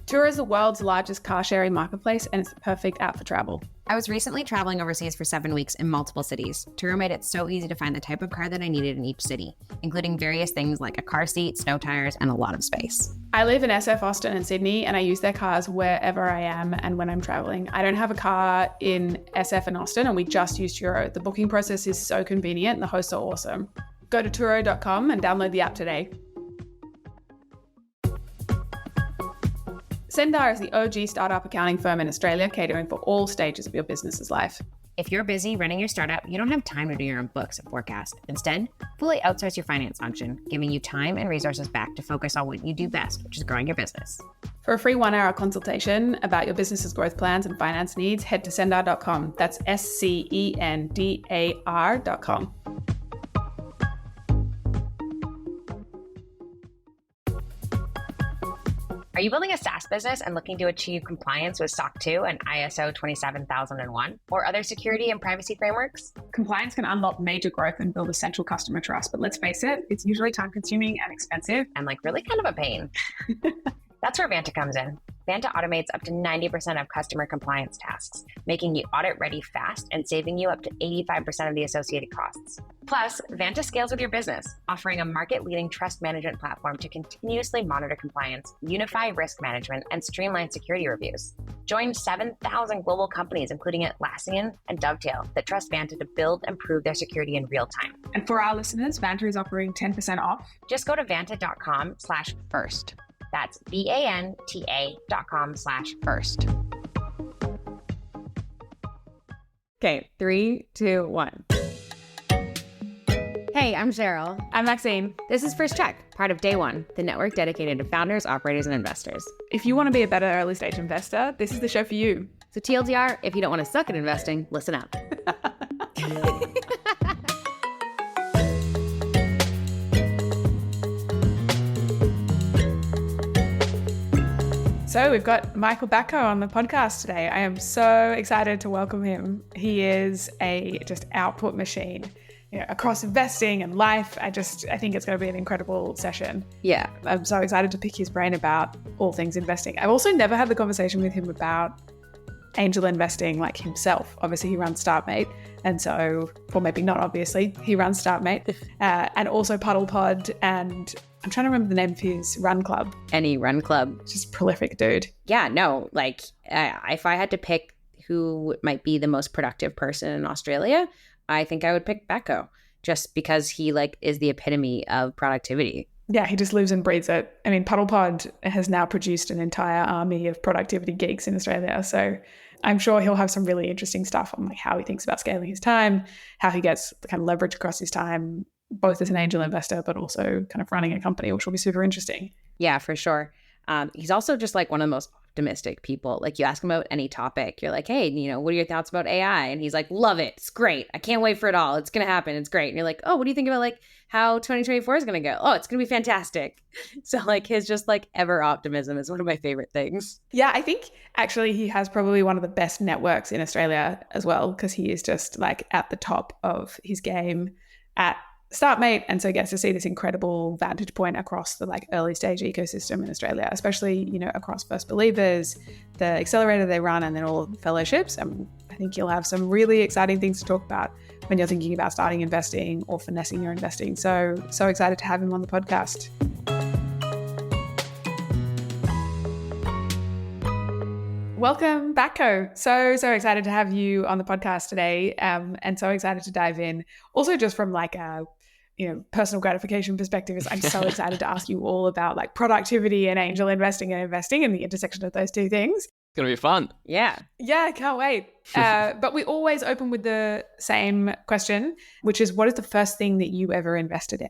Turo is the world's largest car sharing marketplace, and it's the perfect app for travel. I was recently traveling overseas for 7 weeks in multiple cities. Turo made it so easy to find the type of car that I needed in each city, including various things like a car seat, snow tires, and a lot of space. I live in SF, Austin, and Sydney, and I use their cars wherever I am and when I'm traveling. I don't have a car in SF and Austin, and we just use Turo. The booking process is so convenient, and the hosts are awesome. Go to Turo.com and download the app today. Sendar is the OG startup accounting firm in Australia, catering for all stages of your business's life. If you're busy running your startup, you don't have time to do your own books and forecast. Instead, fully outsource your finance function, giving you time and resources back to focus on what you do best, which is growing your business. For a free 1-hour consultation about your business's growth plans and finance needs, head to sendar.com. That's SCENDAR.com. Are you building a SaaS business and looking to achieve compliance with SOC 2 and ISO 27001 or other security and privacy frameworks? Compliance can unlock major growth and build essential customer trust, but let's face it, it's usually time-consuming and expensive. And really kind of a pain. That's where Vanta comes in. Vanta automates up to 90% of customer compliance tasks, making you audit ready fast and saving you up to 85% of the associated costs. Plus, Vanta scales with your business, offering a market-leading trust management platform to continuously monitor compliance, unify risk management, and streamline security reviews. Join 7,000 global companies, including Atlassian and Dovetail, that trust Vanta to build and prove their security in real time. And for our listeners, Vanta is offering 10% off. Just go to vanta.com/first. That's VANTA.com/first. Okay, 3, 2, 1. Hey, I'm Cheryl. I'm Maxine. This is First Check, part of Day One, the network dedicated to founders, operators, and investors. If you want to be a better early stage investor, this is the show for you. So TLDR, if you don't want to suck at investing, listen up. So we've got Michael Batko on the podcast today. I am so excited to welcome him. He is a just output machine, across investing and life. I think it's going to be an incredible session. Yeah. I'm so excited to pick his brain about all things investing. I've also never had the conversation with him about angel investing like himself. Obviously, he runs Startmate. And so, or maybe not obviously, he runs Startmate and also Puddle Pod, and I'm trying to remember the name of his run club. Any run club. Just prolific dude. Yeah, no, if I had to pick who might be the most productive person in Australia, I think I would pick Batko, just because he is the epitome of productivity. Yeah, he just lives and breathes it. I mean, Puddle Pod has now produced an entire army of productivity geeks in Australia. So I'm sure he'll have some really interesting stuff on how he thinks about scaling his time, how he gets the kind of leverage across his time, both as an angel investor, but also kind of running a company, which will be super interesting. Yeah, for sure. He's also just one of the most optimistic people. You ask him about any topic, you're like, hey, what are your thoughts about AI? And he's like, love it. It's great. I can't wait for it all. It's going to happen. It's great. And you're like, oh, what do you think about how 2024 is going to go? Oh, it's going to be fantastic. So his just ever optimism is one of my favorite things. Yeah, I think actually he has probably one of the best networks in Australia as well, because he is just at the top of his game at Startmate, and so gets to see this incredible vantage point across the early stage ecosystem in Australia, especially across First Believers, the accelerator they run, and then all of the fellowships. And I think you'll have some really exciting things to talk about when you're thinking about starting investing or finessing your investing. So excited to have him on the podcast. Welcome, Batko. So excited to have you on the podcast today, and so excited to dive in. Also, just from a personal gratification perspective, I'm so excited to ask you all about productivity and angel investing and the intersection of those two things. It's going to be fun. Yeah. Yeah, can't wait. But we always open with the same question, which is, what is the first thing that you ever invested in?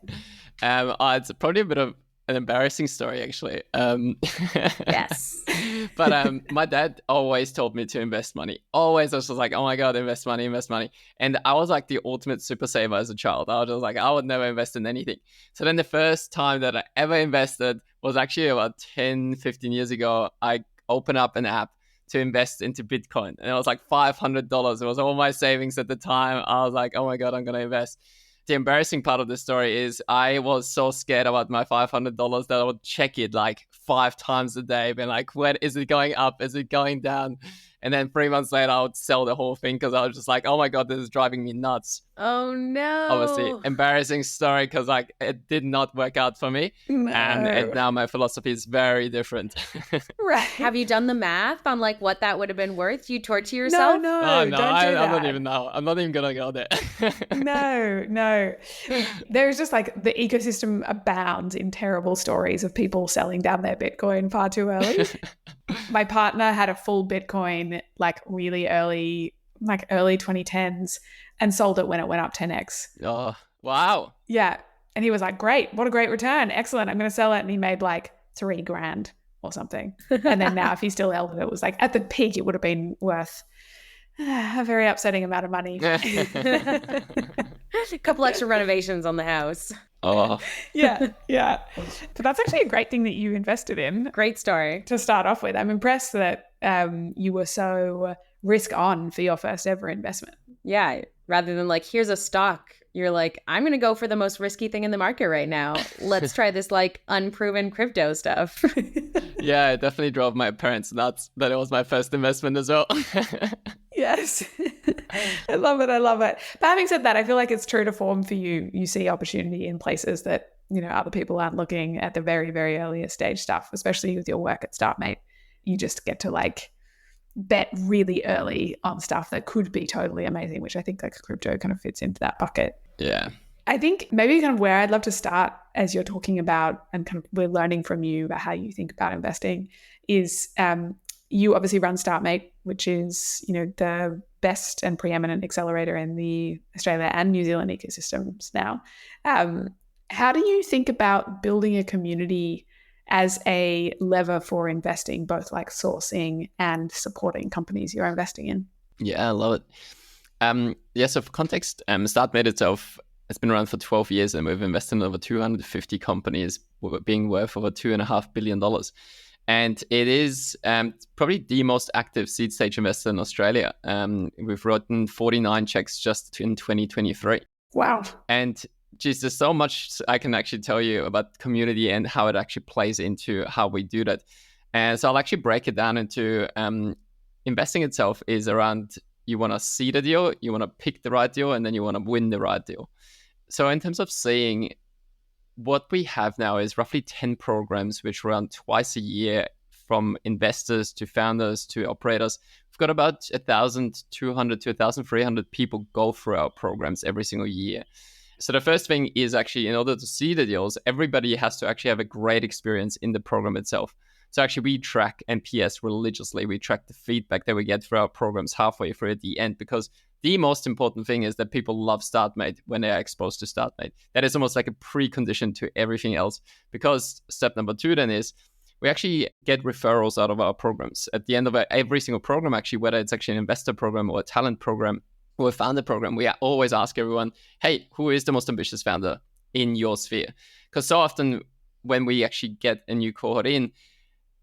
It's probably a bit of an embarrassing story, actually. Yes. But my dad always told me to invest money. Always. I was just like, oh my God, invest money. And I was the ultimate super saver as a child. I was just I would never invest in anything. So then the first time that I ever invested was actually about 10, 15 years ago. I opened up an app to invest into Bitcoin. And it was $500. It was all my savings at the time. I was like, oh my God, I'm going to invest. the embarrassing part of the story is I was so scared about my $500 that I would check it like 5 times a day, being like, when is it going up? Is it going down? And then 3 months later, I would sell the whole thing because I was just like, oh my God, this is driving me nuts. Oh no. Obviously, embarrassing story because like it did not work out for me. No. And now my philosophy is very different. Right. Have you done the math on like what that would have been worth? You torture yourself? No, Oh, no, don't do I that. don't even know. I'm not even going to go there. No. There's just like the ecosystem abounds in terrible stories of people selling down their Bitcoin far too early. My partner had a full Bitcoin like really early, like early 2010s, and sold it when it went up 10x. Oh, wow. Yeah. And he was like, great, what a great return. Excellent. I'm going to sell it. And he made like $3,000 or something. And then now if he still held it, it was like at the peak, it would have been worth a very upsetting amount of money. A couple extra renovations on the house. Oh, Yeah. But that's actually a great thing that you invested in Great story. to start off with. I'm impressed that you were so risk on for your first ever investment. Yeah. Rather than like, here's a stock, you're like, I'm going to go for the most risky thing in the market right now. Let's try this like unproven crypto stuff. yeah, it definitely drove my parents nuts that it was my first investment as well. Yes. I love it. But having said that, I feel like it's true to form for you. You see opportunity in places that, you know, other people aren't looking at the very, very earliest stage stuff, especially with your work at Startmate. You just get to like bet really early on stuff that could be totally amazing, which I think like crypto kind of fits into that bucket. Yeah. I think maybe kind of where I'd love to start as you're talking about and kind of we're learning from you about how you think about investing is you obviously run Startmate, which is, you know, the best and preeminent accelerator in the Australia and New Zealand ecosystems now. How do you think about building a community as a lever for investing, both like sourcing and supporting companies you're investing in? Yeah, I love it. So for context, Startmate itself has been around for 12 years and we've invested in over 250 companies being worth over $2.5 billion. And it is probably the most active seed stage investor in Australia. We've written 49 checks just in 2023. Wow. And geez, there's so much I can actually tell you about community and how it actually plays into how we do that. And so I'll actually break it down into investing itself is around you want to see the deal, you want to pick the right deal, and then you want to win the right deal. So in terms of seeing, what we have now is roughly 10 programs which run twice a year from investors to founders to operators. We've got about 1,200 to 1,300 people go through our programs every single year. So the first thing is actually, in order to see the deals, everybody has to actually have a great experience in the program itself. So actually we track NPS religiously. We track the feedback that we get through our programs halfway through at the end, because the most important thing is that people love Startmate when they are exposed to Startmate. That is almost like a precondition to everything else, because step number 2 then is we actually get referrals out of our programs. At the end of every single program, actually, whether it's actually an investor program or a talent program or a founder program, we always ask everyone, hey, who is the most ambitious founder in your sphere? Because so often when we actually get a new cohort in,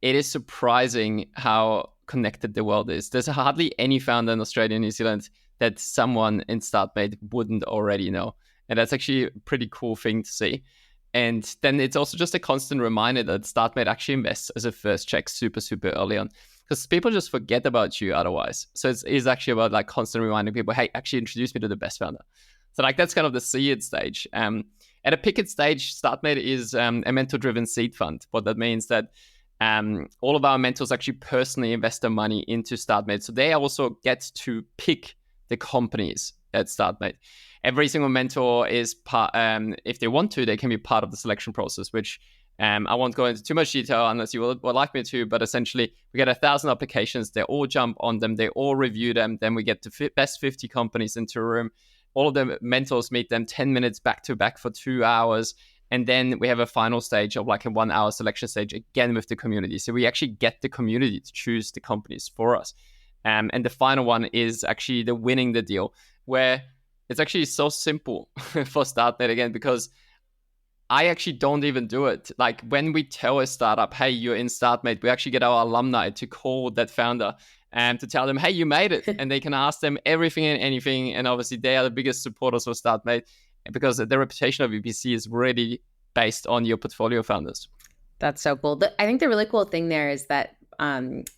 it is surprising how connected the world is. There's hardly any founder in Australia and New Zealand that someone in Startmate wouldn't already know. And that's actually a pretty cool thing to see. And then it's also just a constant reminder that Startmate actually invests as a first check super, super early on, because people just forget about you otherwise. So it's actually about like constantly reminding people, hey, actually introduce me to the best founder. So like that's kind of the seed stage. At a picket stage, Startmate is a mentor-driven seed fund. What that means that all of our mentors actually personally invest their money into Startmate. So they also get to pick the companies at Startmate. Every single mentor is part, if they want to, they can be part of the selection process, which I won't go into too much detail unless you would like me to, but essentially we get 1,000 applications. They all jump on them. They all review them. Then we get the best 50 companies into a room. All of the mentors meet them 10 minutes back to back for 2 hours. And then we have a final stage of like a 1 hour selection stage again with the community. So we actually get the community to choose the companies for us. And the final one is actually the winning the deal, where it's actually so simple for Startmate again, because I actually don't even do it. Like when we tell a startup, hey, you're in Startmate, we actually get our alumni to call that founder and to tell them, hey, you made it. And they can ask them everything and anything. And obviously they are the biggest supporters of Startmate. because the reputation of VPC is really based on your portfolio founders. That's so cool. I think the really cool thing there is that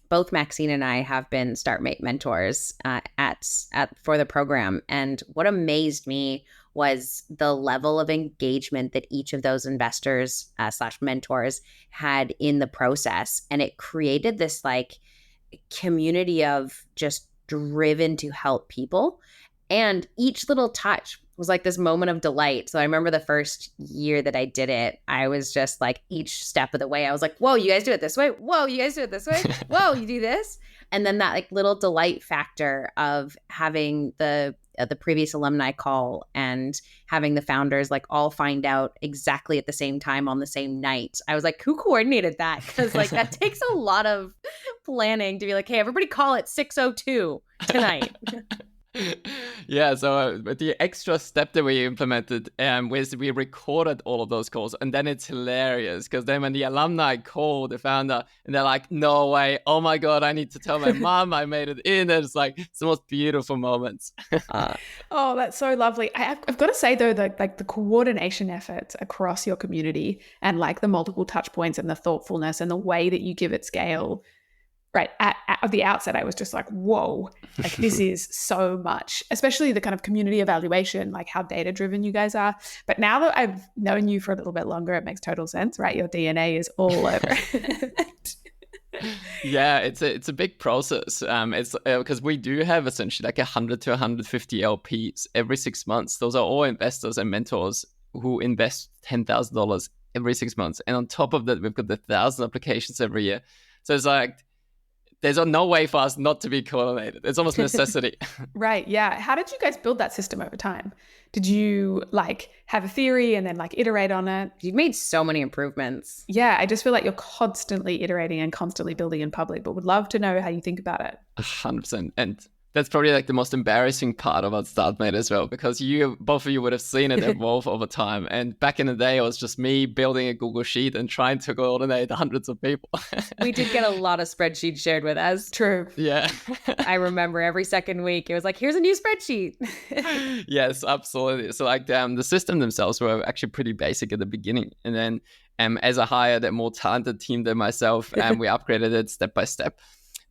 both Maxine and I have been Startmate mentors for the program. And what amazed me was the level of engagement that each of those investors / mentors had in the process. And it created this like community of just driven to help people. And each little touch was like this moment of delight. So I remember the first year that I did it, I was just like each step of the way, I was like, whoa, you guys do it this way. Whoa, you guys do it this way. Whoa, you do this. And then that like little delight factor of having the previous alumni call and having the founders like all find out exactly at the same time on the same night. I was like, who coordinated that? Because like that takes a lot of planning to be like, hey, everybody call at 6:02 tonight. Yeah, so the extra step that we implemented was we recorded all of those calls, and then it's hilarious because then when the alumni call the founder and they're like, no way, oh my god, I need to tell my mom I made it in, and it's like it's the most beautiful moments. Oh, that's so lovely. I've got to say though, that like the coordination efforts across your community and like the multiple touch points and the thoughtfulness and the way that you give it scale, right at the outset, I was just like, whoa, like this is so much, especially the kind of community evaluation, like how data driven you guys are. But now that I've known you for a little bit longer, it makes total sense, right? Your DNA is all over it. Yeah, it's a big process. It's because we do have essentially like 100 to 150 LPs every 6 months. Those are all investors and mentors who invest $10,000 every 6 months. And on top of that, we've got the 1,000 applications every year. So it's like, there's no way for us not to be coordinated. It's almost a necessity. Right. Yeah. How did you guys build that system over time? Did you like have a theory and then like iterate on it? You've made so many improvements. Yeah. I just feel like you're constantly iterating and constantly building in public, but would love to know how you think about it. 100%. And that's probably like the most embarrassing part about Startmate as well, because both of you would have seen it evolve over time. And back in the day, it was just me building a Google Sheet and trying to coordinate hundreds of people. We did get a lot of spreadsheets shared with us. True. Yeah. I remember every second week, it was like, here's a new spreadsheet. Yes, absolutely. So like the system themselves were actually pretty basic at the beginning. And then as I hired a more talented team than myself, we upgraded it step by step,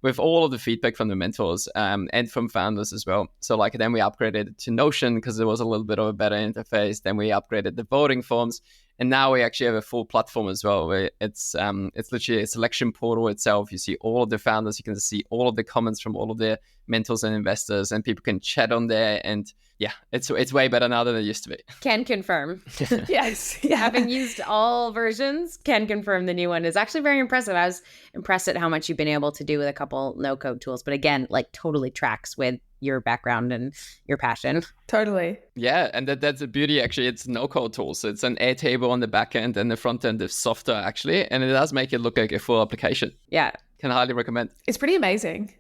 with all of the feedback from the mentors and from founders as well. So like then we upgraded it to Notion because there was a little bit of a better interface. Then we upgraded the voting forms. And now we actually have a full platform as well, where it's literally a selection portal itself. You see all of the founders, you can see all of the comments from all of their mentors and investors, and people can chat on there. And yeah, it's way better now than it used to be. Can confirm. Yes. Yeah. Having used all versions, can confirm the new one is actually very impressive. I was impressed at how much you've been able to do with a couple no-code tools. But again, like totally tracks with your background and your passion. Totally. Yeah, and that's the beauty, actually. It's no-code tools. So it's an Airtable on the back end, and the front end is softer, actually. And it does make it look like a full application. Yeah. Can highly recommend. It's pretty amazing.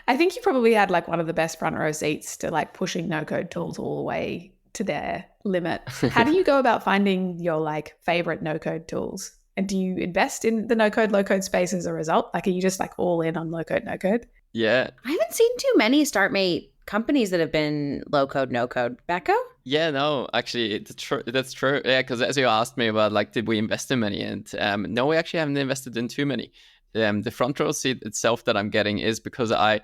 I think you probably had like one of the best front row seats to like pushing no-code tools all the way to their limit. How do you go about finding your like favorite no-code tools? And do you invest in the no-code, low-code space as a result? Like, are you just like all in on low-code, no-code? Yeah. I haven't seen too many Startmate companies that have been low-code, no-code. Batko? Yeah, no, actually, that's true. Yeah, because as you asked me about, like, did we invest in many? And no, we actually haven't invested in too many. The front row seat itself that I'm getting is because I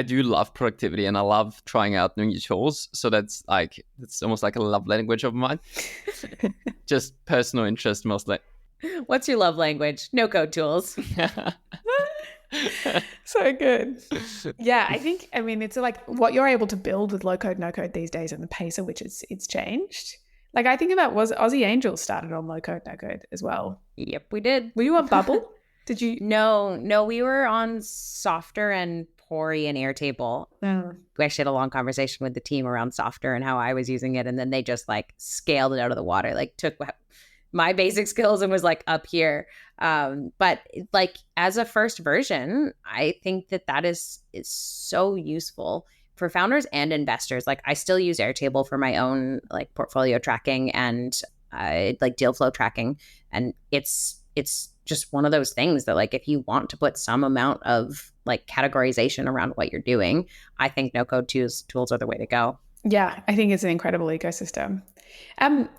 do love productivity and I love trying out new tools. So that's almost like a love language of mine. Just personal interest mostly. What's your love language? No-code tools. So good. Yeah, I mean, it's like what you're able to build with low code, no code these days and the pace at which it's changed. Like I think about was Aussie Angels started on low code, no code as well. Yep, we did. Were you on Bubble? Did you? No, we were on Softer and Pori and Airtable. We actually had a long conversation with the team around Softer and how I was using it. And then they just like scaled it out of the water, like took my basic skills and was like up here. But like as a first version, I think that is so useful for founders and investors. Like I still use Airtable for my own like portfolio tracking and like deal flow tracking. And it's just one of those things that like if you want to put some amount of like categorization around what you're doing, I think no code tools are the way to go. Yeah, I think it's an incredible ecosystem.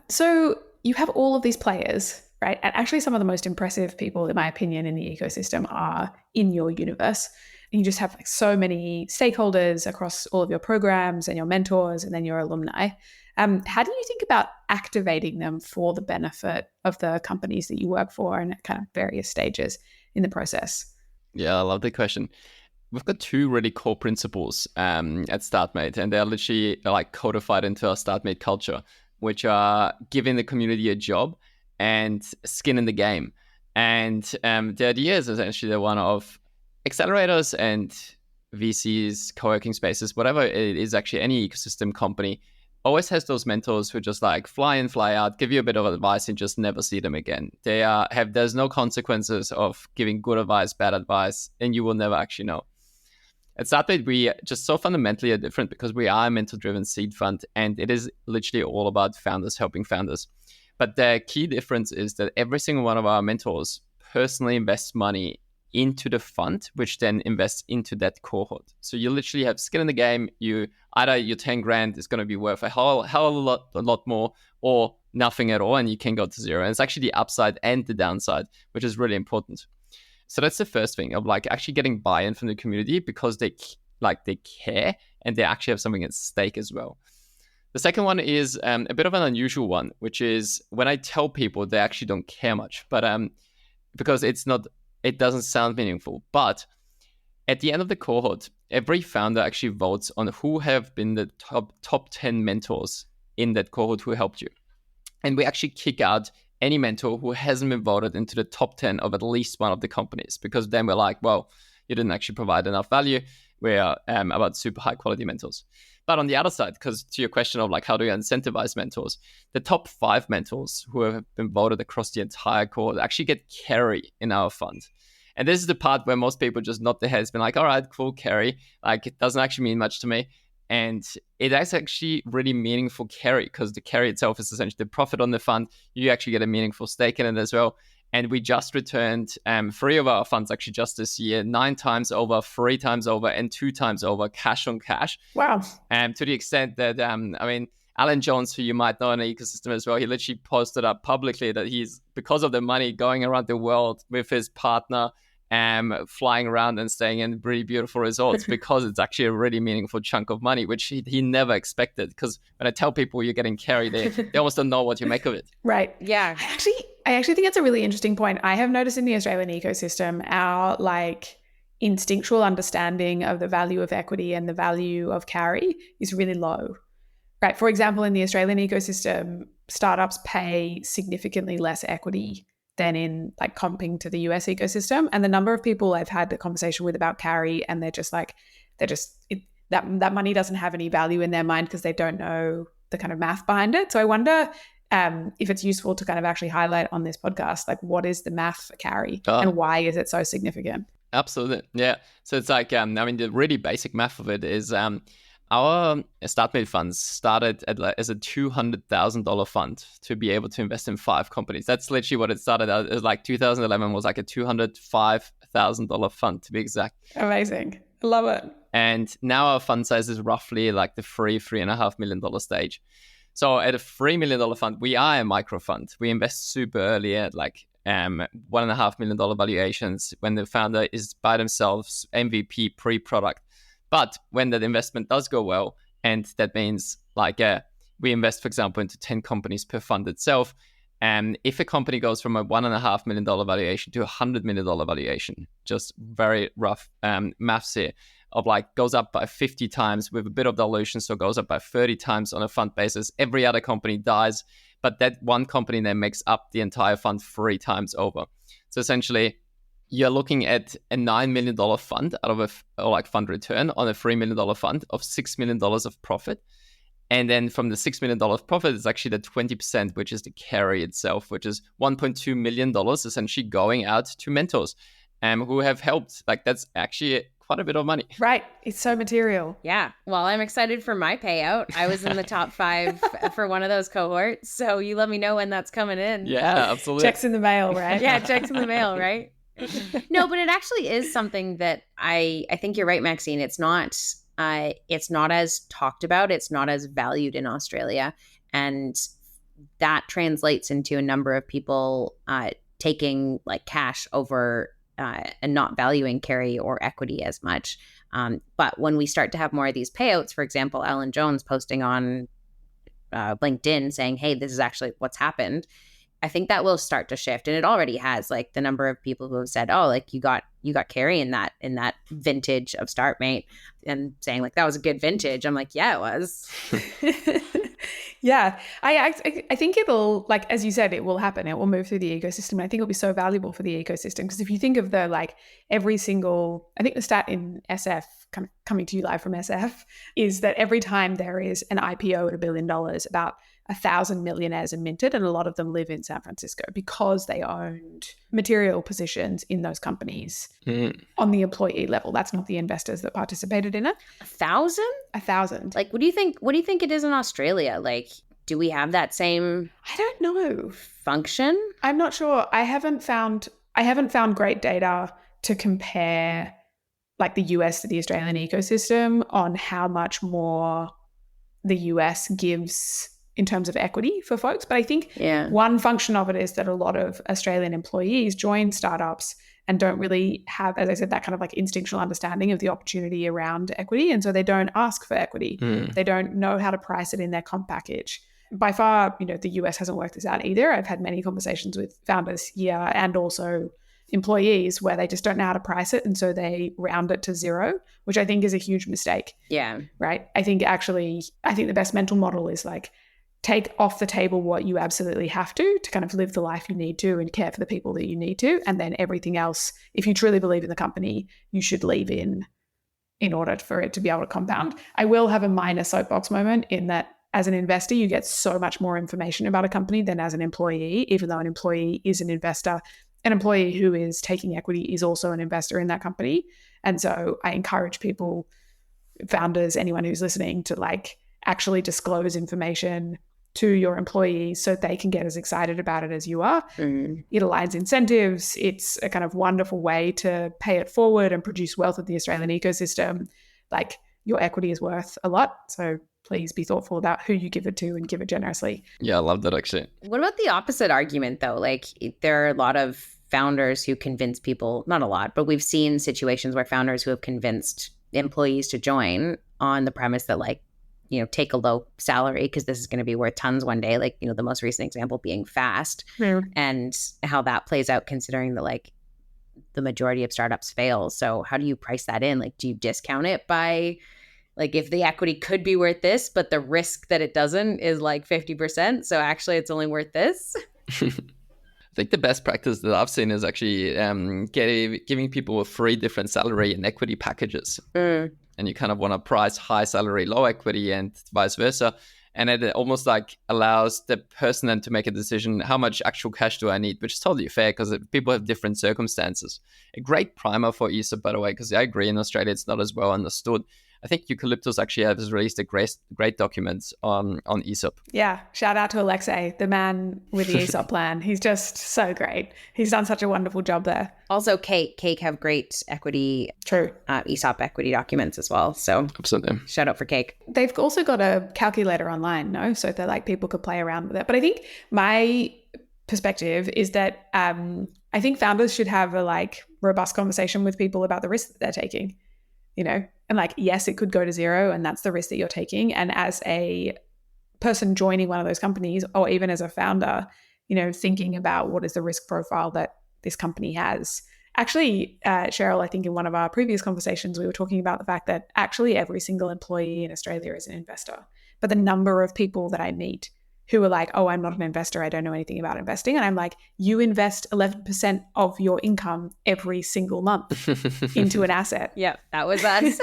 So you have all of these players, right? And actually some of the most impressive people, in my opinion, in the ecosystem are in your universe. And you just have like so many stakeholders across all of your programs and your mentors and then your alumni. How do you think about activating them for the benefit of the companies that you work for and at kind of various stages in the process? Yeah, I love the question. We've got two really core principles at Startmate, and they're literally like codified into our Startmate culture, which are giving the community a job and skin in the game. And the idea is essentially the one of accelerators and VCs, co-working spaces, whatever it is, actually any ecosystem company always has those mentors who just like fly in, fly out, give you a bit of advice and just never see them again. There's no consequences of giving good advice, bad advice, and you will never actually know. At Startmate, we just so fundamentally are different because we are a mentor-driven seed fund, and it is literally all about founders helping founders. But the key difference is that every single one of our mentors personally invests money into the fund, which then invests into that cohort. So you literally have skin in the game. Either your 10 grand is going to be worth a hell of a lot more, or nothing at all, and you can go to zero. And it's actually the upside and the downside, which is really important. So that's the first thing of like actually getting buy-in from the community because they care and they actually have something at stake as well. The second one is a bit of an unusual one, which is when I tell people they actually don't care much, but because it doesn't sound meaningful. But at the end of the cohort, every founder actually votes on who have been the top 10 mentors in that cohort who helped you. And we actually kick out any mentor who hasn't been voted into the top 10 of at least one of the companies, because then we're like, well, you didn't actually provide enough value. We're about super high quality mentors. But on the other side, because to your question of like, how do you incentivize mentors? The top 5 mentors who have been voted across the entire cohort actually get carry in our fund. And this is the part where most people just nod their heads, been like, all right, cool, carry. Like, it doesn't actually mean much to me. And it is actually really meaningful carry, because the carry itself is essentially the profit on the fund. You actually get a meaningful stake in it as well. And we just returned 3 of our funds actually just this year, 9 times over, 3 times over, and 2 times over, cash on cash. Wow. To the extent that, Alan Jones, who you might know in the ecosystem as well, he literally posted up publicly that he's, because of the money, going around the world with his partner, flying around and staying in really beautiful resorts because it's actually a really meaningful chunk of money, which he never expected. Because when I tell people you're getting carried, they almost don't know what you make of it. Right. Yeah. I actually think that's a really interesting point. I have noticed in the Australian ecosystem, our like instinctual understanding of the value of equity and the value of carry is really low. Right. For example, in the Australian ecosystem, startups pay significantly less equity than in like comping to the US ecosystem. And the number of people I've had the conversation with about carry, and that money doesn't have any value in their mind because they don't know the kind of math behind it. So I wonder if it's useful to kind of actually highlight on this podcast, like what is the math for carry and why is it so significant? Absolutely. Yeah. So it's like, the really basic math of it is our Startmate funds started as a $200,000 fund to be able to invest in 5 companies. That's literally what it started out as. Like 2011 was like a $205,000 fund to be exact. Amazing. I love it. And now our fund size is roughly like the $3.5 million stage. So at a $3 million fund, we are a micro fund. We invest super early at like $1.5 million valuations when the founder is by themselves, MVP, pre-product. But when that investment does go well, and that means like we invest, for example, into 10 companies per fund itself, and if a company goes from a $1.5 million valuation to a $100 million valuation, just very rough maths here, of like goes up by 50 times with a bit of dilution, so goes up by 30 times on a fund basis. Every other company dies, but that one company then makes up the entire fund 3 times over. So essentially, you're looking at a $9 million fund out of fund return on a $3 million fund of $6 million of profit. And then from the $6 million of profit, it's actually the 20%, which is the carry itself, which is $1.2 million essentially going out to mentors who have helped. Like that's actually quite a bit of money. Right. It's so material. Yeah. Well, I'm excited for my payout. I was in the top 5 for one of those cohorts. So you let me know when that's coming in. Yeah, absolutely. Checks in the mail, right? Yeah, checks in the mail, right? No, but it actually is something that I think you're right, Maxine. It's not as talked about. It's not as valued in Australia. And that translates into a number of people taking like cash over and not valuing carry or equity as much. But when we start to have more of these payouts, for example, Ellen Jones posting on LinkedIn saying, hey, this is actually what's happened, I think that will start to shift. And it already has, like the number of people who have said, oh, like you got carry in that vintage of Startmate, and saying like that was a good vintage. I'm like, yeah, it was. Yeah, I think it'll, like, as you said, it will happen. It will move through the ecosystem. And I think it'll be so valuable for the ecosystem, because if you think of the, like, every single, I think the stat in SF, coming to you live from SF, is that every time there is an IPO at $1 billion, about 1,000 millionaires are minted, and a lot of them live in San Francisco because they owned material positions in those companies on the employee level. That's not the investors that participated in it. 1,000? 1,000. Like, what do you think it is in Australia? Like, do we have that same I don't know function? I'm not sure. I haven't found great data to compare like the US to the Australian ecosystem on how much more the US gives in terms of equity for folks. But I think one function of it is that a lot of Australian employees join startups and don't really have, as I said, that kind of like instinctual understanding of the opportunity around equity. And so they don't ask for equity. They don't know how to price it in their comp package. By far, the US hasn't worked this out either. I've had many conversations with founders here and also employees where they just don't know how to price it. And so they round it to zero, which I think is a huge mistake. Yeah. Right. I think the best mental model is like, take off the table what you absolutely have to kind of live the life you need to and care for the people that you need to. And then everything else, if you truly believe in the company, you should leave in order for it to be able to compound. I will have a minor soapbox moment in that as an investor, you get so much more information about a company than as an employee, even though an employee is an investor. An employee who is taking equity is also an investor in that company. And so I encourage people, founders, anyone who's listening, to like actually disclose information to your employees so they can get as excited about it as you are. It aligns incentives. It's a kind of wonderful way to pay it forward and produce wealth of the Australian ecosystem. Like, your equity is worth a lot. So please be thoughtful about who you give it to and give it generously. Yeah, I love that actually. What about the opposite argument though? Like, there are a lot of founders who convince people, not a lot, but we've seen situations where founders who have convinced employees to join on the premise that like, take a low salary because this is going to be worth tons one day. Like, the most recent example being Fast, and how that plays out considering that like the majority of startups fail. So how do you price that in? Like, do you discount it by like, if the equity could be worth this, but the risk that it doesn't is like 50%. So actually it's only worth this. I think the best practice that I've seen is actually giving people a free different salary and equity packages. And you kind of want to price high salary, low equity, and vice versa. And it almost like allows the person then to make a decision, how much actual cash do I need, which is totally fair because people have different circumstances. A great primer for ESOP, by the way, because I agree in Australia it's not as well understood. I think Eucalyptus actually has released a great document on ESOP. Yeah, shout out to Alexei, the man with the ESOP plan. He's just so great. He's done such a wonderful job there. Also, Cake have great equity, ESOP equity documents as well. So absolutely, shout out for Cake. They've also got a calculator online, no? So that like people could play around with it. But I think my perspective is that I think founders should have a like robust conversation with people about the risk that they're taking. And like, yes, it could go to zero and that's the risk that you're taking. And as a person joining one of those companies, or even as a founder, thinking about what is the risk profile that this company has. Actually, Cheryl, I think in one of our previous conversations, we were talking about the fact that actually every single employee in Australia is an investor. But the number of people that I meet who are like, oh, I'm not an investor, I don't know anything about investing. And I'm like, you invest 11% of your income every single month into an asset. Yeah, that was us.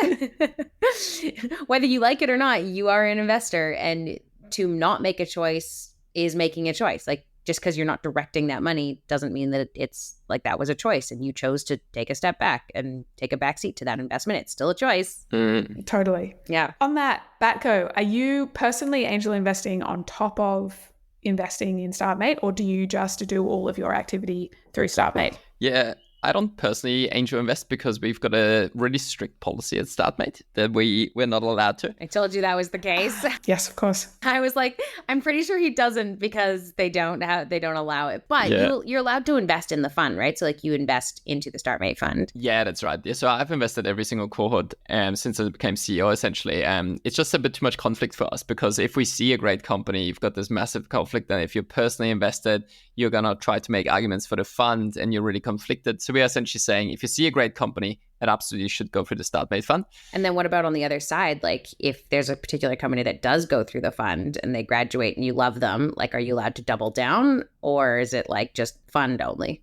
Whether you like it or not, you are an investor. And to not make a choice is making a choice. Like, just because you're not directing that money doesn't mean that it's like that was a choice and you chose to take a step back and take a backseat to that investment. It's still a choice. Totally. Yeah. On that, Batko, are you personally angel investing on top of investing in Startmate, or do you just do all of your activity through Startmate? Yeah, I don't personally angel invest because we've got a really strict policy at Startmate that we're not allowed to. I told you that was the case. Yes, of course. I was like, I'm pretty sure he doesn't because they don't allow it. But Yeah. you're allowed to invest in the fund, right? So like you invest into the Startmate fund. Yeah, that's right. Yeah, so I've invested every single cohort since I became CEO, essentially. It's just a bit too much conflict for us because if we see a great company, you've got this massive conflict. And if you're personally invested, you're going to try to make arguments for the fund and you're really conflicted. So we are essentially saying if you see a great company, it absolutely should go through the Startmate fund. And then what about on the other side? Like if there's a particular company that does go through the fund and they graduate and you love them, like are you allowed to double down or is it like just fund only?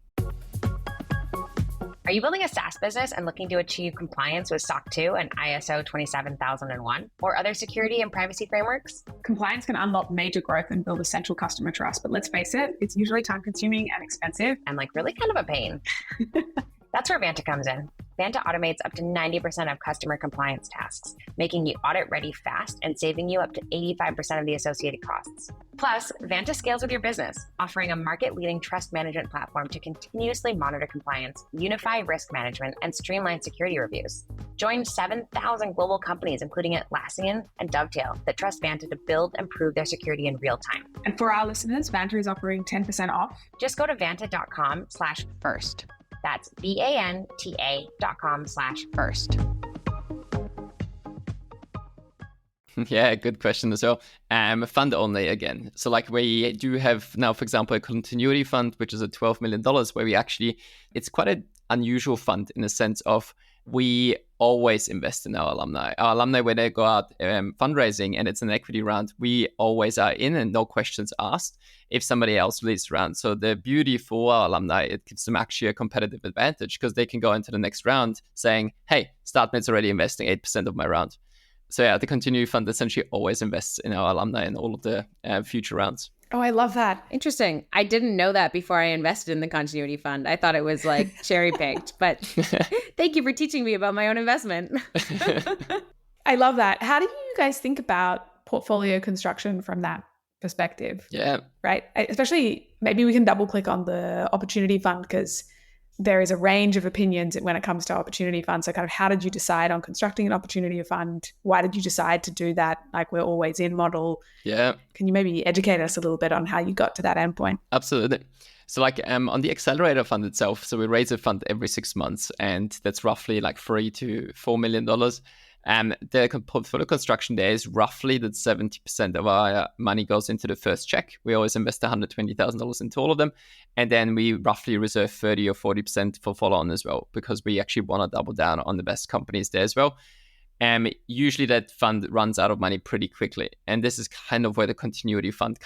Are you building a SaaS business and looking to achieve compliance with SOC 2 and ISO 27001 or other security and privacy frameworks? Compliance can unlock major growth and build essential customer trust, but let's face it, it's usually time consuming and expensive. And like really kind of a pain. That's where Vanta comes in. Vanta automates up to 90% of customer compliance tasks, making you audit ready fast and saving you up to 85% of the associated costs. Plus, Vanta scales with your business, offering a market-leading trust management platform to continuously monitor compliance, unify risk management, and streamline security reviews. Join 7,000 global companies, including Atlassian and Dovetail, that trust Vanta to build and prove their security in real time. And for our listeners, Vanta is offering 10% off. Just go to vanta.com/first. That's VANTA.com/first. Yeah, good question as well. Fund only again. So like we do have now, for example, a continuity fund, which is a $12 million where we actually, it's quite an unusual fund in the sense of we always invest in our alumni. Our alumni, when they go out fundraising and it's an equity round, we always are in and no questions asked if somebody else leads the round. So the beauty for our alumni, it gives them actually a competitive advantage because they can go into the next round saying, hey, Startmate's already investing 8% of my round. So yeah, the continuity fund essentially always invests in our alumni in all of the future rounds. Oh, I love that. Interesting. I didn't know that before I invested in the continuity fund. I thought it was like cherry picked, but thank you for teaching me about my own investment. I love that. How do you guys think about portfolio construction from that perspective? Yeah. Right. Especially maybe we can double click on the opportunity fund because there is a range of opinions when it comes to opportunity funds. So kind of how did you decide on constructing an opportunity fund? Why did you decide to do that? Like we're always in model. Yeah. Can you maybe educate us a little bit on how you got to that endpoint? Absolutely. So like on the accelerator fund itself, so we raise a fund every 6 months and that's roughly like $3 to $4 million. The portfolio construction there is roughly that 70% of our money goes into the first check. We always invest $120,000 into all of them. And then we roughly reserve 30 or 40% for follow-on as well, because we actually want to double down on the best companies there as well. Usually that fund runs out of money pretty quickly. And this is kind of where the continuity fund,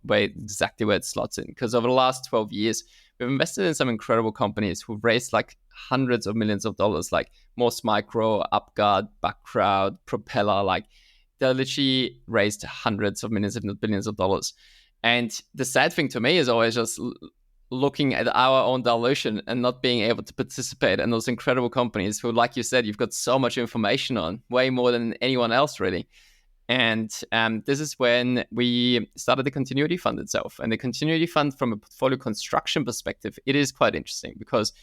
exactly where it slots in. Because over the last 12 years, we've invested in some incredible companies who've raised like hundreds of millions of dollars, like Morse Micro, UpGuard, Backcrowd, Propeller. Like they literally raised hundreds of millions, if not billions of dollars. And the sad thing to me is always just looking at our own dilution and not being able to participate in those incredible companies who, like you said, you've got so much information on, way more than anyone else really. And this is when we started the continuity fund itself. And the continuity fund, from a portfolio construction perspective, it is quite interesting because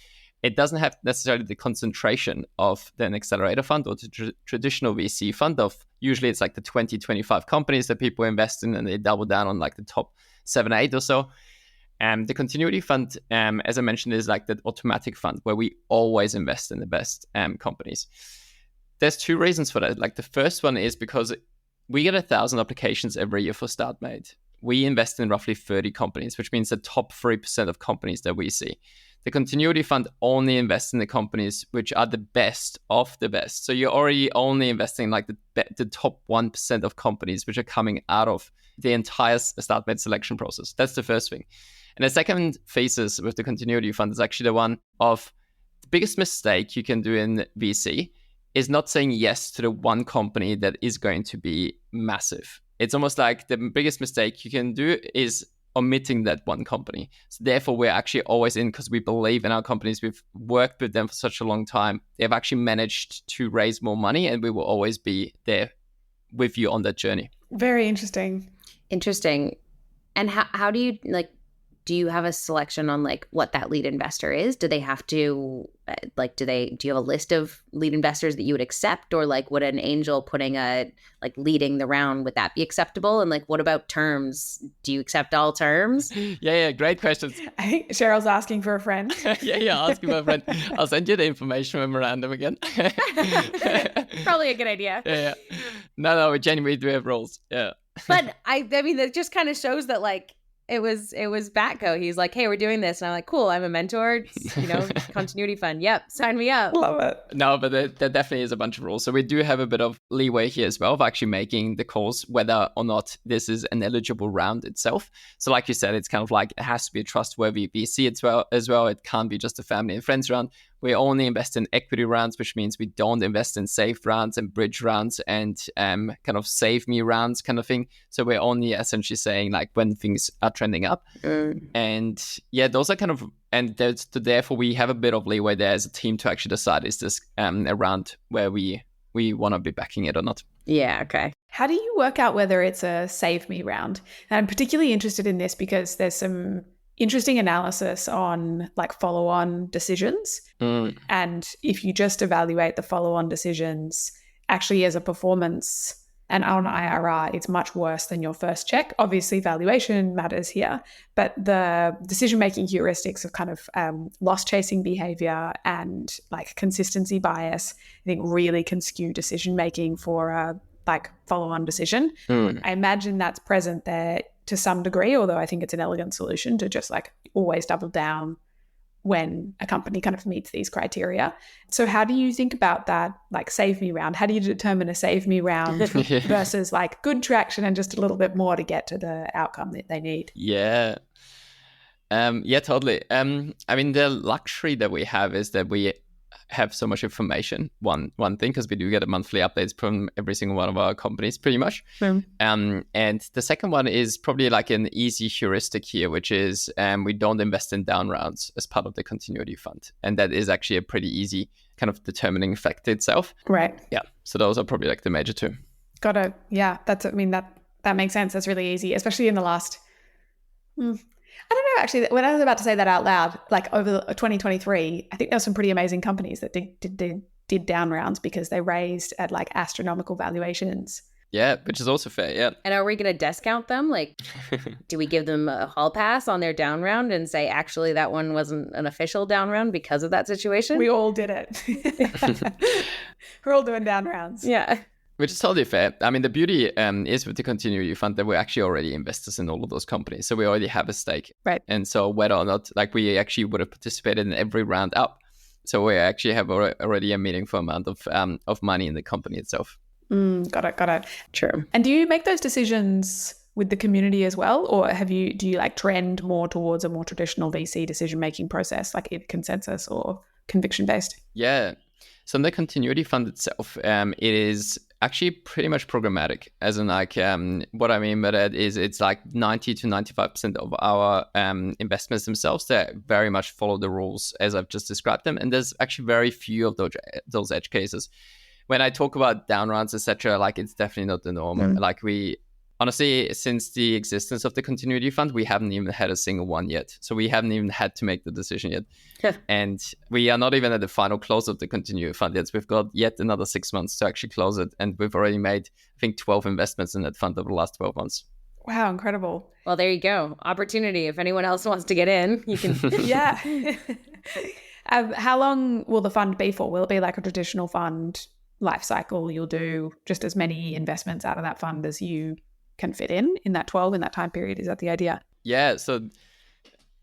it doesn't have necessarily the concentration of an accelerator fund or the traditional VC fund of usually it's like the 20, 25 companies that people invest in and they double down on like the top 7, 8 or so. The continuity fund, as I mentioned, is like the automatic fund where we always invest in the best companies. There's 2 reasons for that. Like the first one is because we get 1,000 applications every year for Startmate. We invest in roughly 30 companies, which means the top 3% of companies that we see. The continuity fund only invests in the companies which are the best of the best. So you're already only investing in like the top 1% of companies which are coming out of the entire Startmate selection process. That's the first thing. And the second thesis with the continuity fund is actually the one of the biggest mistake you can do in VC is not saying yes to the one company that is going to be massive. It's almost like the biggest mistake you can do is omitting that one company. So therefore, we're actually always in because we believe in our companies. We've worked with them for such a long time. They've actually managed to raise more money and we will always be there with you on that journey. Very interesting. Interesting. And how do you like do you have a selection on like what that lead investor is? Do they have to do you have a list of lead investors that you would accept, or like would an angel putting leading the round, would that be acceptable? And like, what about terms? Do you accept all terms? Yeah, great questions. I think Cheryl's asking for a friend. yeah, asking for a friend. I'll send you the information memorandum again. Probably a good idea. Yeah. No, we genuinely do have rules. Yeah. But I mean, that just kind of shows that like it was Batko. He's like, hey, we're doing this. And I'm like, cool, I'm a mentor, continuity fund. Yep, sign me up. Love it. No, but there definitely is a bunch of rules. So we do have a bit of leeway here as well of actually making the calls whether or not this is an eligible round itself. So like you said, it's kind of like it has to be a trustworthy VC as well. It can't be just a family and friends round. We only invest in equity rounds, which means we don't invest in safe rounds and bridge rounds and kind of save me rounds kind of thing. So we're only essentially saying like when things are trending up. And yeah, those are kind of, and therefore we have a bit of leeway there as a team to actually decide is this a round where we want to be backing it or not. Yeah, okay. How do you work out whether it's a save me round? And I'm particularly interested in this because there's some interesting analysis on like follow-on decisions. And if you just evaluate the follow-on decisions actually as a performance and on IRR, it's much worse than your first check. Obviously, valuation matters here, but the decision-making heuristics of kind of loss-chasing behavior and like consistency bias, I think really can skew decision-making for a like follow-on decision. I imagine that's present there to some degree, although I think it's an elegant solution to just like always double down when a company kind of meets these criteria. So how do you think about that, like save me round? How do you determine a save me round versus like good traction and just a little bit more to get to the outcome that they need? Yeah. Yeah, totally. I mean, the luxury that we have is that we have so much information. One thing, because we do get a monthly updates from every single one of our companies pretty much. And the second one is probably like an easy heuristic here, which is we don't invest in down rounds as part of the continuity fund. And that is actually a pretty easy kind of determining factor itself. Right. Yeah. So those are probably like the major two. Got it. Yeah. That makes sense. That's really easy, especially in the last I don't know, actually, when I was about to say that out loud, like over 2023, I think there were some pretty amazing companies that did down rounds because they raised at like astronomical valuations. Yeah, which is also fair, yeah. And are we going to discount them? Like, do we give them a hall pass on their down round and say, actually, that one wasn't an official down round because of that situation? We all did it. We're all doing down rounds. Yeah. Which is totally fair. I mean, the beauty is with the continuity fund that we're actually already investors in all of those companies. So we already have a stake. Right. And so whether or not, like we actually would have participated in every round up. So we actually have already a meaningful amount of money in the company itself. Got it. True. And do you make those decisions with the community as well? Or do you like trend more towards a more traditional VC decision-making process, like either consensus or conviction-based? Yeah. So in the continuity fund itself, it is actually pretty much programmatic, as in like what I mean by that is it's like 90 to 95% of our investments themselves that very much follow the rules as I've just described them. And there's actually very few of those edge cases. When I talk about down rounds, etc., like it's definitely not the norm. Like we honestly, since the existence of the continuity fund, we haven't even had a single one yet. So we haven't even had to make the decision yet. And we are not even at the final close of the continuity fund yet. So we've got yet another 6 months to actually close it. And we've already made, I think, 12 investments in that fund over the last 12 months. Wow, incredible. Well, there you go. Opportunity. If anyone else wants to get in, you can. Yeah. How long will the fund be for? Will it be like a traditional fund life cycle? You'll do just as many investments out of that fund as you can fit in that 12 in that time period. Is that the idea? Yeah, so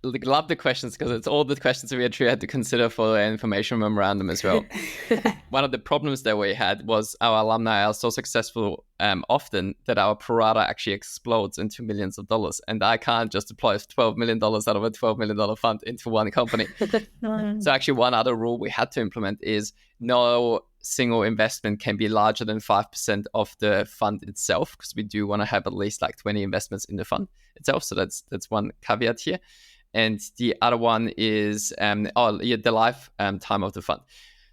love the questions because it's all the questions that we actually had to consider for the information memorandum as well. One of the problems that we had was our alumni are so successful often that our pro rata actually explodes into millions of dollars, and I can't just deploy $12 million out of a $12 million fund into one company. So actually one other rule we had to implement is no single investment can be larger than 5% of the fund itself, because we do want to have at least like 20 investments in the fund itself. So that's one caveat here. And the other one is the lifetime of the fund.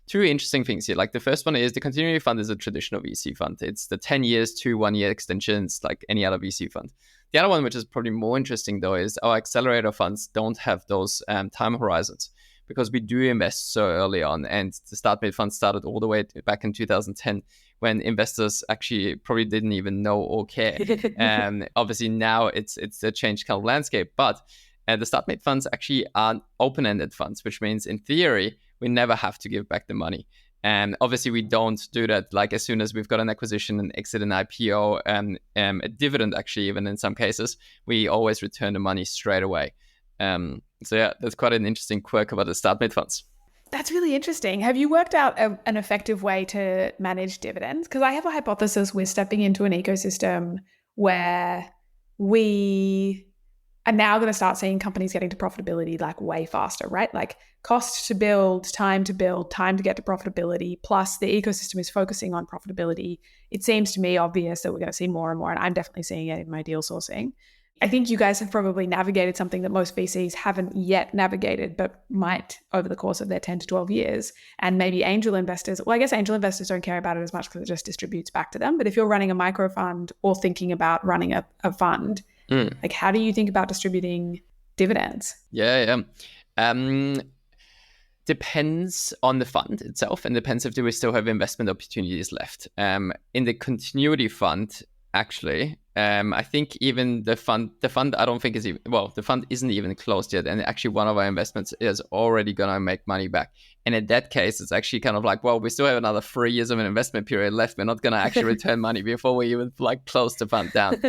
Two interesting things here. Like the first one is the continuity fund is a traditional VC fund. It's the 10 years to 1 year extensions like any other VC fund. The other one, which is probably more interesting though, is our accelerator funds don't have those time horizons, because we do invest so early on. And the Startmate fund started all the way back in 2010, when investors actually probably didn't even know or care. And obviously now it's a changed kind of landscape. But the Startmate funds actually are open-ended funds, which means in theory, we never have to give back the money. And obviously we don't do that like as soon as we've got an acquisition, an exit, an IPO, a dividend actually, even in some cases, we always return the money straight away. So yeah, that's quite an interesting quirk about the Startmate funds. That's really interesting. Have you worked out an effective way to manage dividends? Because I have a hypothesis we're stepping into an ecosystem where we are now going to start seeing companies getting to profitability like way faster, right? Like cost to build, time to get to profitability, plus the ecosystem is focusing on profitability. It seems to me obvious that we're going to see more and more, and I'm definitely seeing it in my deal sourcing. I think you guys have probably navigated something that most VCs haven't yet navigated, but might over the course of their 10 to 12 years. And maybe angel investors, well, I guess angel investors don't care about it as much because it just distributes back to them. But if you're running a micro fund or thinking about running a fund, like how do you think about distributing dividends? Yeah. Depends on the fund itself, and depends if we still have investment opportunities left. In the continuity fund, actually, I think even the fund I don't think is even, well, the fund isn't even closed yet, and actually one of our investments is already gonna make money back. And in that case, it's actually kind of like, well, we still have another 3 years of an investment period left. We're not gonna actually return money before we even like close the fund down.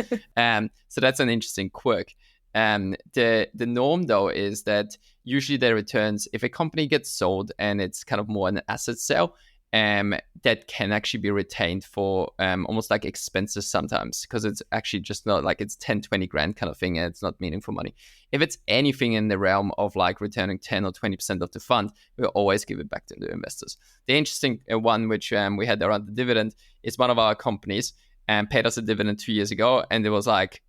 So that's an interesting quirk. The norm though is that usually the returns, if a company gets sold and it's kind of more an asset sale, that can actually be retained for almost like expenses sometimes, because it's actually just not like it's 10, 20 grand kind of thing, and it's not meaningful money. If it's anything in the realm of like returning 10 or 20% of the fund, we'll always give it back to the investors. The interesting one, which we had around the dividend, is one of our companies paid us a dividend 2 years ago, and it was like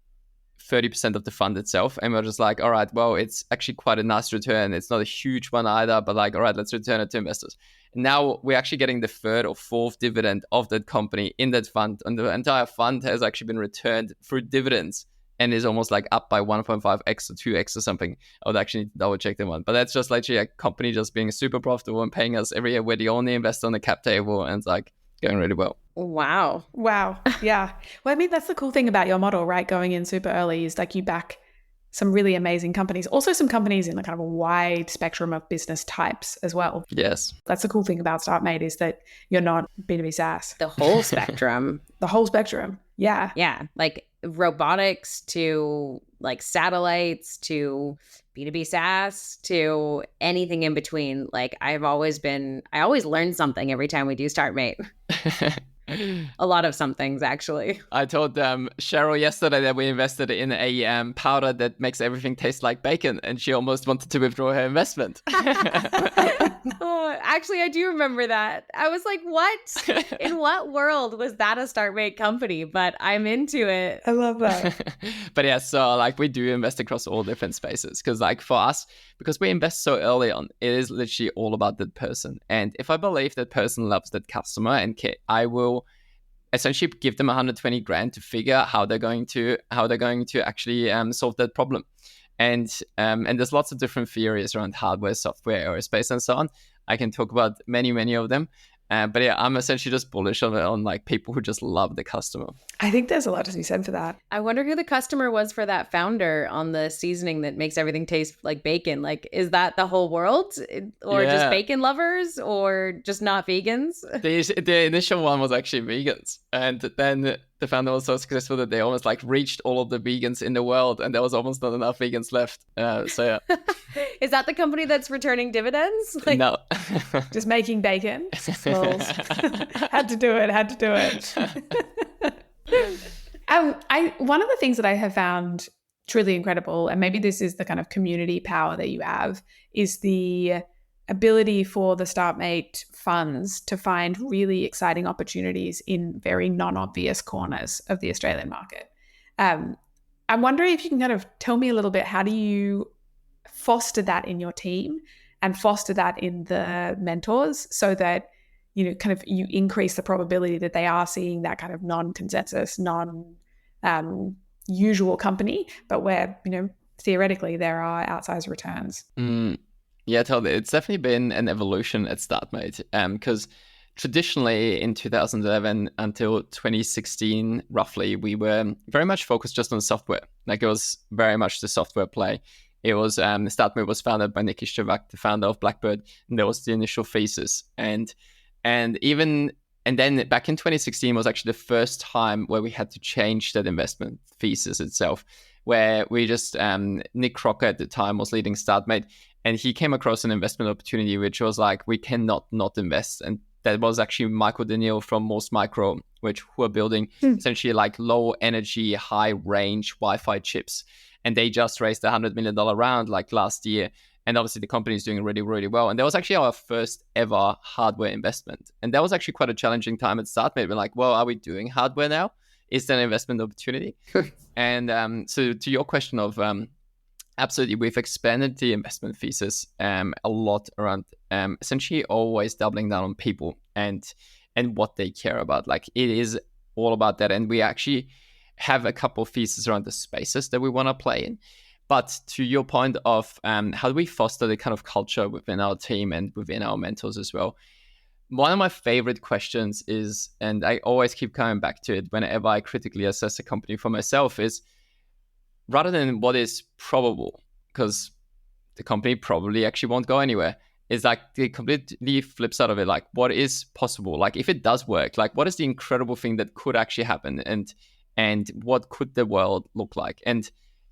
30% of the fund itself, and we're just like, all right, well, it's actually quite a nice return. It's not a huge one either, but like, all right, let's return it to investors. And now we're actually getting the third or fourth dividend of that company in that fund, and the entire fund has actually been returned through dividends and is almost like up by 1.5x or 2x or something. I would actually need to double check that one, but that's just literally a company just being super profitable and paying us every year. We're the only investor on the cap table, and it's like going really well. Wow. Yeah. Well, I mean, that's the cool thing about your model, right? Going in super early is like you back some really amazing companies, also some companies in the kind of a wide spectrum of business types as well. Yes. That's the cool thing about Startmate, is that you're not B2B SaaS. The whole spectrum. The whole spectrum. Yeah. Yeah. Like robotics to like satellites to B2B SaaS to anything in between. Like I always learn something every time we do Startmate. A lot of some things, actually. I told Cheryl yesterday that we invested in a powder that makes everything taste like bacon, and she almost wanted to withdraw her investment. Oh, actually, I do remember that. I was like, what? In what world was that a Startmate company? But I'm into it. I love that. But yeah, so like we do invest across all different spaces, because like for us, because we invest so early on, it is literally all about that person. And if I believe that person loves that customer and I will essentially give them 120 grand to figure out how they're going to actually solve that problem. And there's lots of different theories around hardware, software, aerospace, and so on. I can talk about many of them. But yeah, I'm essentially just bullish on like people who just love the customer. I think there's a lot to be said for that. I wonder who the customer was for that founder on the seasoning that makes everything taste like bacon. Like, is that the whole world, or just bacon lovers, or just not vegans? The initial one was actually vegans, and then the founder was so successful that they almost like reached all of the vegans in the world, and there was almost not enough vegans left. So yeah. Is that the company that's returning dividends? Like, no. Just making bacon. Had to do it. One of the things that I have found truly incredible, and maybe this is the kind of community power that you have, is the ability for the Startmate funds to find really exciting opportunities in very non-obvious corners of the Australian market. I'm wondering if you can kind of tell me a little bit, how do you foster that in your team and foster that in the mentors, so that you increase the probability that they are seeing that kind of non-consensus, usual company, but where, theoretically there are outsized returns. Yeah, totally. It's definitely been an evolution at Startmate, because traditionally in 2011 until 2016, roughly, we were very much focused just on software. Like it was very much the software play. It was Startmate was founded by Nicky Stravak, the founder of Blackbird, and that was the initial thesis. And then back in 2016 was actually the first time where we had to change that investment thesis itself, where we just Nick Crocker at the time was leading Startmate, and he came across an investment opportunity which was like, we cannot not invest. And that was actually Michael Daniel from Most Micro, who are building essentially like low energy, high range Wi-Fi chips. And they just raised a $100 million round like last year. And obviously the company is doing really, really well. And that was actually our first ever hardware investment. And that was actually quite a challenging time at Startmate. We're like, well, are we doing hardware now? Is that an investment opportunity? And so to your question of, absolutely, we've expanded the investment thesis a lot around essentially always doubling down on people and what they care about. Like it is all about that. And we actually have a couple of theses around the spaces that we want to play in. But to your point of how do we foster the kind of culture within our team and within our mentors as well? One of my favorite questions is, and I always keep coming back to it whenever I critically assess a company for myself, is rather than what is probable, because the company probably actually won't go anywhere, is like the completely flip side of it. Like what is possible? Like if it does work, like what is the incredible thing that could actually happen? And what could the world look like? And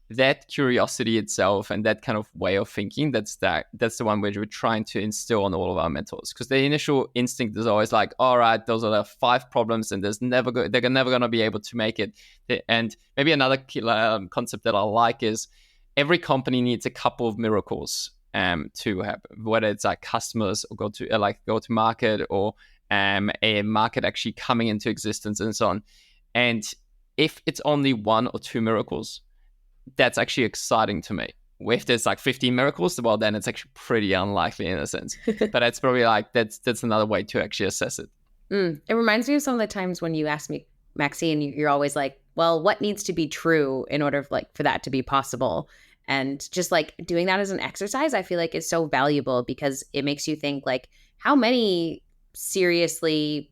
that curiosity itself and that kind of way of thinking, that's the one which we're trying to instill on all of our mentors. Because the initial instinct is always like, all right, those are the 5 problems and they're never going to be able to make it. And maybe another concept that I like is every company needs a couple of miracles to happen, whether it's like customers or go to market or a market actually coming into existence and so on. And if it's only 1 or 2 miracles, that's actually exciting to me. If there's like 15 miracles, well, then it's actually pretty unlikely in a sense. But it's probably like that's another way to actually assess it. It reminds me of some of the times when you ask me, Maxine, you're always like, well, what needs to be true in order for that to be possible? And just like doing that as an exercise, I feel like is so valuable because it makes you think like, how many seriously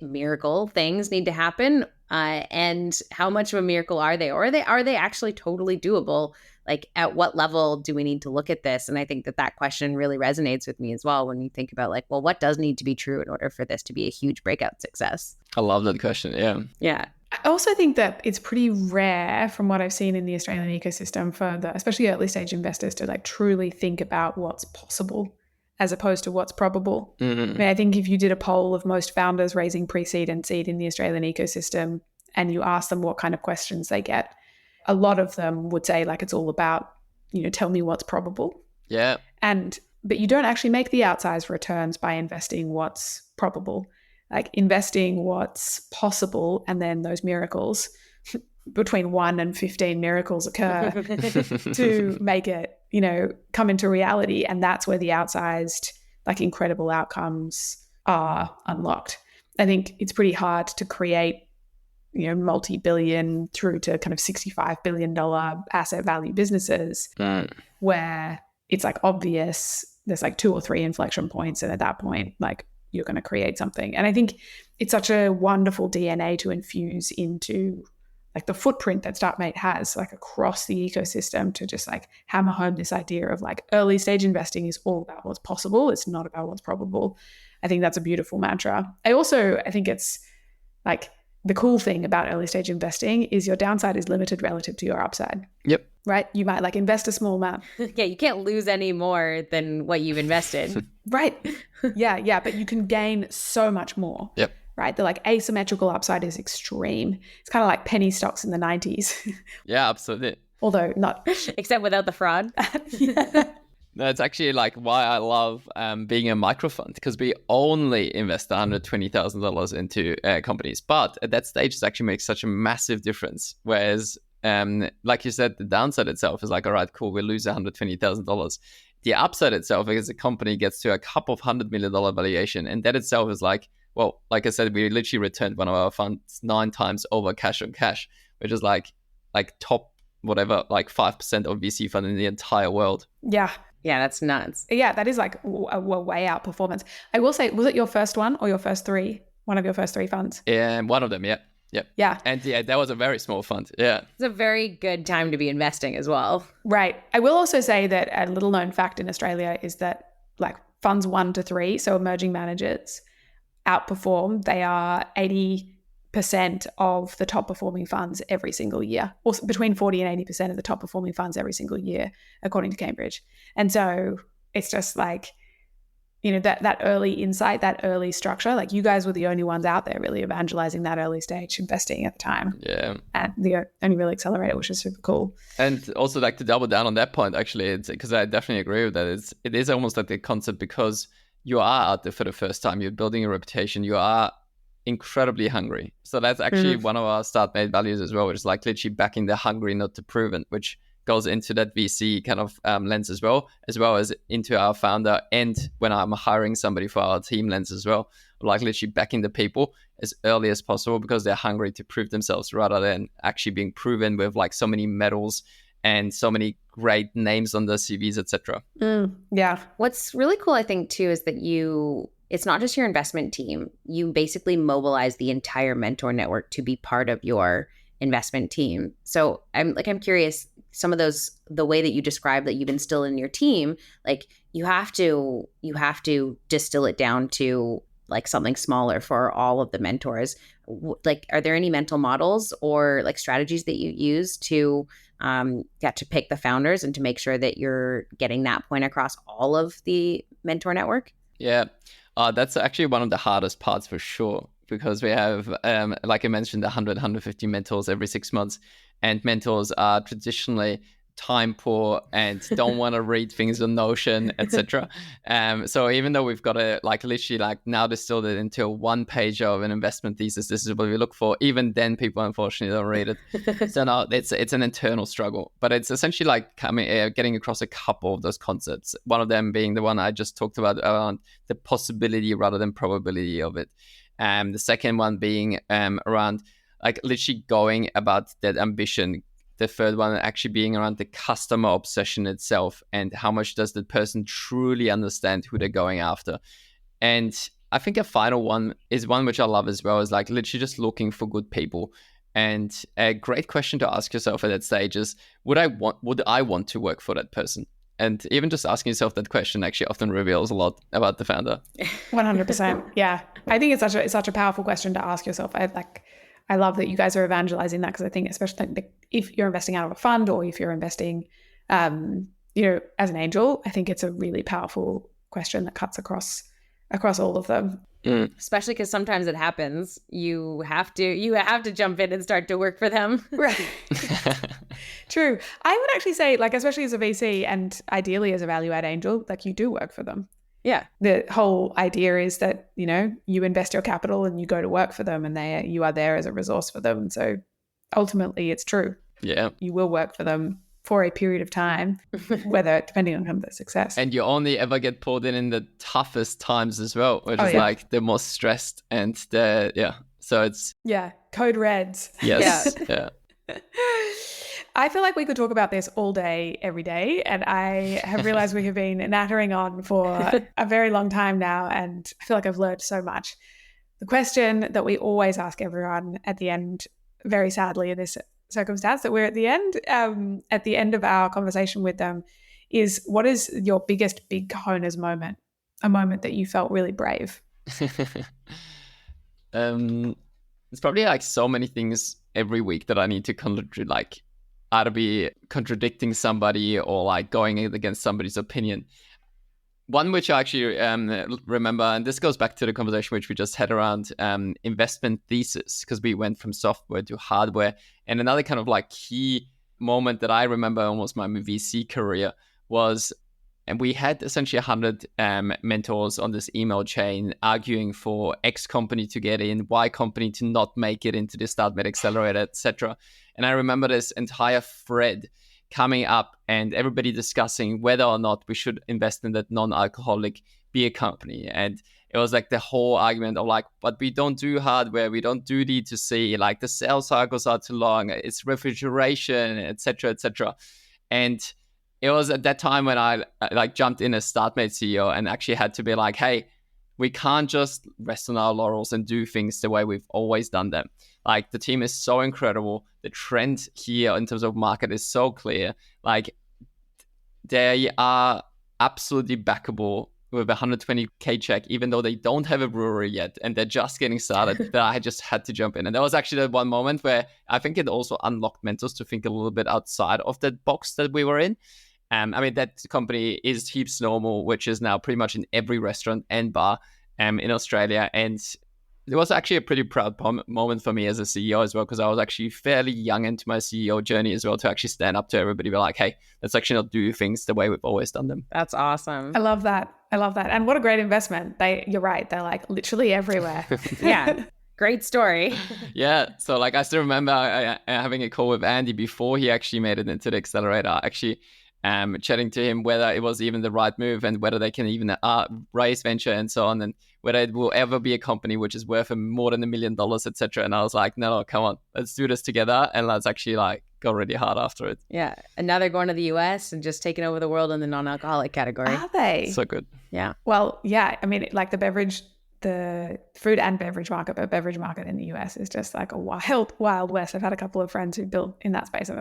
miracle things need to happen, and how much of a miracle are they, or are they actually totally doable? Like at what level do we need to look at this? And I think that question really resonates with me as well when you think about like, well, what does need to be true in order for this to be a huge breakout success? I love that question. Yeah I also think that it's pretty rare from what I've seen in the Australian ecosystem for especially early stage investors to like truly think about what's possible as opposed to what's probable. Mm-hmm. I mean, I think if you did a poll of most founders raising pre-seed and seed in the Australian ecosystem and you ask them what kind of questions they get, a lot of them would say like it's all about, tell me what's probable. Yeah. But you don't actually make the outsized returns by investing what's probable. Like investing what's possible and then those miracles, between 1 and 15 miracles occur to make it, come into reality. And that's where the outsized, like incredible outcomes are unlocked. I think it's pretty hard to create, multi-billion through to kind of $65 billion asset value businesses where it's like obvious there's like 2 or 3 inflection points. And at that point, like you're going to create something. And I think it's such a wonderful DNA to infuse into like the footprint that Startmate has like across the ecosystem to just like hammer home this idea of like early stage investing is all about what's possible. It's not about what's probable. I think that's a beautiful mantra. I think it's like the cool thing about early stage investing is your downside is limited relative to your upside. Yep. Right? You might like invest a small amount. Yeah, you can't lose any more than what you've invested. Right. Yeah, but you can gain so much more. Yep. Right? The like asymmetrical upside is extreme. It's kind of like penny stocks in the 90s. Yeah, absolutely. Although not. Except without the fraud. Yeah. No, it's actually like why I love being a micro fund, because we only invest $120,000 into companies. But at that stage, it actually makes such a massive difference. Whereas, like you said, the downside itself is like, all right, cool, we lose $120,000. The upside itself is a company gets to a couple of $100 million valuation. And that itself is like, well, like I said, we literally returned one of our funds 9 times over cash on cash, which is like like top whatever, like 5% of VC fund in the entire world. Yeah. Yeah, that's nuts. Yeah, that is like a way out performance. I will say, was it your first one or your first three? One of your first three funds? And one of them, yeah. Yep. Yeah. And yeah, that was a very small fund. Yeah. It's a very good time to be investing as well. Right. I will also say that a little known fact in Australia is that like funds 1 to 3, so emerging managers, outperform. They are 80% of the top performing funds every single year, or between 40 and 80% of the top performing funds every single year, according to Cambridge. And so it's just like, you know, that early insight, that early structure, like you guys were the only ones out there really evangelizing that early stage investing at the time. Yeah. And the only real accelerator, which is super cool. And also like to double down on that point, actually, it's because I definitely agree with that. It is almost like the concept because you are out there for the first time, you're building a reputation, you are incredibly hungry. So that's actually one of our Startmate values as well, which is like literally backing the hungry, not the proven, which goes into that VC kind of lens as well as into our founder. And when I'm hiring somebody for our team lens as well, like literally backing the people as early as possible because they're hungry to prove themselves rather than actually being proven with like so many medals and so many great names on the CVs, etc. Yeah. What's really cool, I think, too, is that it's not just your investment team. You basically mobilize the entire mentor network to be part of your investment team. So I'm curious, some of those, the way that you describe that you've instilled in your team, like you have to distill it down to like something smaller for all of the mentors. Like, are there any mental models or like strategies that you use to get to pick the founders and to make sure that you're getting that point across all of the mentor network? Yeah, that's actually one of the hardest parts for sure, because we have, like I mentioned, 100, 150 mentors every 6 months. And mentors are traditionally time poor and don't want to read things on Notion, etc. So even though we've got to like literally like now distilled it into 1 page of an investment thesis, this is what we look for. Even then, people unfortunately don't read it. So no, it's an internal struggle, but it's essentially like getting across a couple of those concepts. One of them being the one I just talked about around the possibility rather than probability of it. The second one being around like literally going about that ambition. The third one actually being around the customer obsession itself and how much does the person truly understand who they're going after. And I think a final one is one which I love as well, is like literally just looking for good people. And a great question to ask yourself at that stage is, would I want to work for that person? And even just asking yourself that question actually often reveals a lot about the founder. 100%. Yeah. I think it's such a powerful question to ask yourself. I love that you guys are evangelizing that, because I think especially if you're investing out of a fund or if you're investing, as an angel, I think it's a really powerful question that cuts across all of them. Especially because sometimes it happens. You have to jump in and start to work for them. Right. True. I would actually say, like, especially as a VC and ideally as a value add angel, like you do work for them. Yeah. The whole idea is that, you invest your capital and you go to work for them and you are there as a resource for them. So ultimately it's true. Yeah. You will work for them for a period of time, whether depending on the success. And you only ever get pulled in the toughest times as well, which is like the most stressed and so it's... Yeah. Code reds. Yes. Yeah. I feel like we could talk about this all day, every day. And I have realized we have been nattering on for a very long time now. And I feel like I've learned so much. The question that we always ask everyone at the end, very sadly in this circumstance that we're at the end of our conversation with them, is what is your biggest big cojones moment? A moment that you felt really brave? It's probably like so many things every week that I need to like either be contradicting somebody or like going against somebody's opinion. One which I actually remember, and this goes back to the conversation which we just had around investment thesis, because we went from software to hardware. And another kind of like key moment that I remember almost my VC career was, and we had essentially 100 mentors on this email chain arguing for X company to get in, Y company to not make it into the Startmate Accelerator, etc. And I remember this entire thread coming up and everybody discussing whether or not we should invest in that non-alcoholic beer company. And it was like the whole argument of like, but we don't do hardware, we don't do D2C, like the sales cycles are too long, it's refrigeration, etc., etc. And it was at that time when I like jumped in as Startmate CEO and actually had to be like, hey, we can't just rest on our laurels and do things the way we've always done them. Like the team is so incredible. The trend here in terms of market is so clear. Like they are absolutely backable with a 120K check, even though they don't have a brewery yet and they're just getting started, that I just had to jump in. And that was actually the one moment where I think it also unlocked mentors to think a little bit outside of that box that we were in. I mean, that company is Heaps Normal, which is now pretty much in every restaurant and bar in Australia. And it was actually a pretty proud moment for me as a CEO as well, because I was actually fairly young into my CEO journey as well, to actually stand up to everybody, be like, hey, let's actually not do things the way we've always done them. That's awesome. I love that. And what a great investment. You're right. They're like literally everywhere. Yeah. Great story. Yeah. So like, I still remember having a call with Andy before he actually made it into the accelerator, actually chatting to him whether it was even the right move and whether they can even raise venture and so on, and whether it will ever be a company which is worth more than $1 million, etc. And I was like, no, come on, let's do this together and let's actually like go really hard after it. Yeah. And now they're going to the US and just taking over the world in the non-alcoholic category. Are they? So good. Yeah. Well, yeah. I mean, like the food and beverage market, but beverage market in the US is just like a wild, wild west. I've had a couple of friends who built in that space, and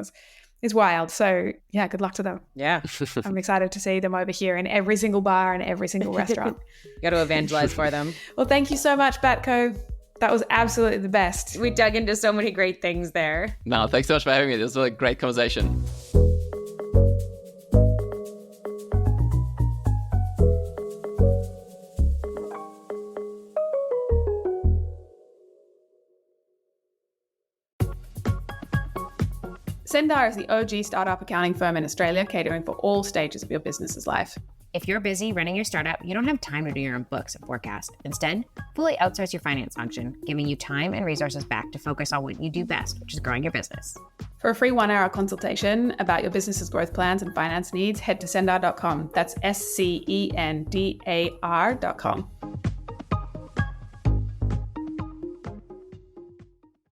it's wild. So yeah, good luck to them. Yeah. I'm excited to see them over here in every single bar and every single restaurant. You got to evangelize for them. Well, thank you so much, Batko. That was absolutely the best. We dug into so many great things there. No, thanks so much for having me. This was a great conversation. Sendar is the OG startup accounting firm in Australia, catering for all stages of your business's life. If you're busy running your startup, you don't have time to do your own books and forecast. Instead, fully outsource your finance function, giving you time and resources back to focus on what you do best, which is growing your business. For a free 1-hour consultation about your business's growth plans and finance needs, head to sendar.com. That's SCENDAR.com.